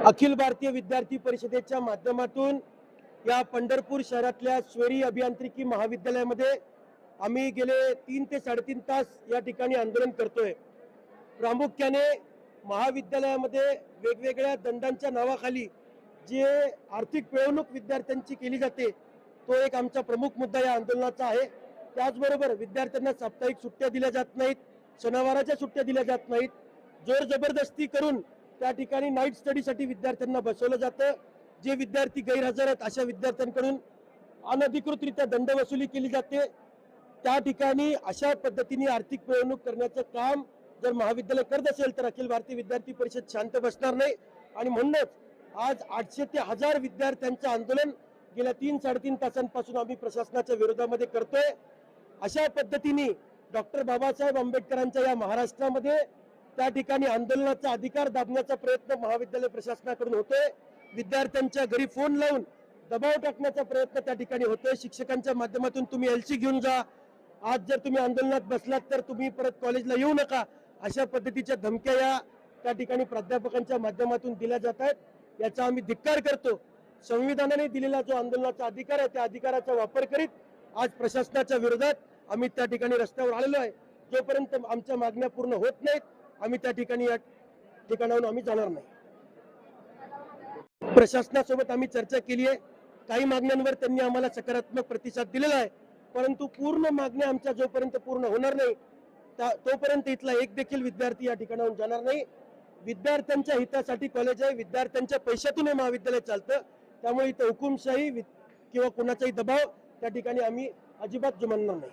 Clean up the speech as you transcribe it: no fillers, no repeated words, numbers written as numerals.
अखिल भारतीय विद्यार्थी परिषदेच्या माध्यमातून या पंढरपूर शहरातल्या स्वेरी अभियांत्रिकी महाविद्यालयामध्ये आम्ही गेले 3 ते 3.5 तास या ठिकाणी आंदोलन करतोय। प्रामुख्याने महाविद्यालयामध्ये वेगवेगळ्या दंडांच्या नावाखाली जे आर्थिक पिळवणूक विद्यार्थ्यांची केली जाते तो एक आमचा प्रमुख मुद्दा या आंदोलनाचा आहे। त्याचबरोबर विद्यार्थ्यांना साप्ताहिक सुट्ट्या दिल्या जात नाहीत, शनिवाराच्या सुट्ट्या दिल्या जात नाहीत, जोर जबरदस्ती करून त्या ठिकाणी नाईट स्टडीसाठी विद्यार्थ्यांना बसवलं जातं। जे विद्यार्थी गैरहजर आहेत अशा विद्यार्थ्यांकडून अनधिकृतरित्या दंड वसुली केली जाते। त्या ठिकाणी अशा पद्धतीने आर्थिक पिळवणूक करण्याचं काम जर महाविद्यालय करत असेल तर अखिल भारतीय विद्यार्थी परिषद शांत बसणार नाही। आणि म्हणूनच आज 800 ते 1000 विद्यार्थ्यांचं आंदोलन गेल्या 3-3.5 तासांपासून आम्ही प्रशासनाच्या विरोधामध्ये करतोय। अशा पद्धतीने डॉक्टर बाबासाहेब आंबेडकरांच्या या महाराष्ट्रामध्ये त्या ठिकाणी आंदोलनाचा अधिकार दाबण्याचा प्रयत्न महाविद्यालय प्रशासनाकडून होतोय। विद्यार्थ्यांच्या घरी फोन लावून दबाव टाकण्याचा प्रयत्न त्या ठिकाणी होतोय। शिक्षकांच्या माध्यमातून तुम्ही एलसी घेऊन जा, आज जर तुम्ही आंदोलनात बसलात तर तुम्ही परत कॉलेजला येऊ नका, अशा पद्धतीच्या धमक्या या त्या ठिकाणी प्राध्यापकांच्या माध्यमातून दिल्या जात आहेत। याचा आम्ही धिक्कार करतो। संविधानाने दिलेला जो आंदोलनाचा अधिकार आहे त्या अधिकाराचा वापर करीत आज प्रशासनाच्या विरोधात आम्ही त्या ठिकाणी रस्त्यावर आलेलो आहे। जोपर्यंत आमच्या मागण्या पूर्ण होत नाहीत आम्ही त्या ठिकाणी या ठिकाणाहून आम्ही जाणार नाही। प्रशासनासोबत आम्ही चर्चा केली आहे, काही मागण्यांवर त्यांनी आम्हाला सकारात्मक प्रतिसाद दिलेला आहे, परंतु पूर्ण मागण्या आमच्या जोपर्यंत पूर्ण होणार नाही तोपर्यंत इथला एक देखील विद्यार्थी या ठिकाणाहून जाणार नाही। विद्यार्थ्यांच्या हितासाठी कॉलेज आहे, विद्यार्थ्यांच्या पैशातून हे महाविद्यालय चालतं, त्यामुळे इथं हुकुमशाही किंवा कोणाचाही दबाव त्या ठिकाणी आम्ही अजिबात जुमानणार नाही।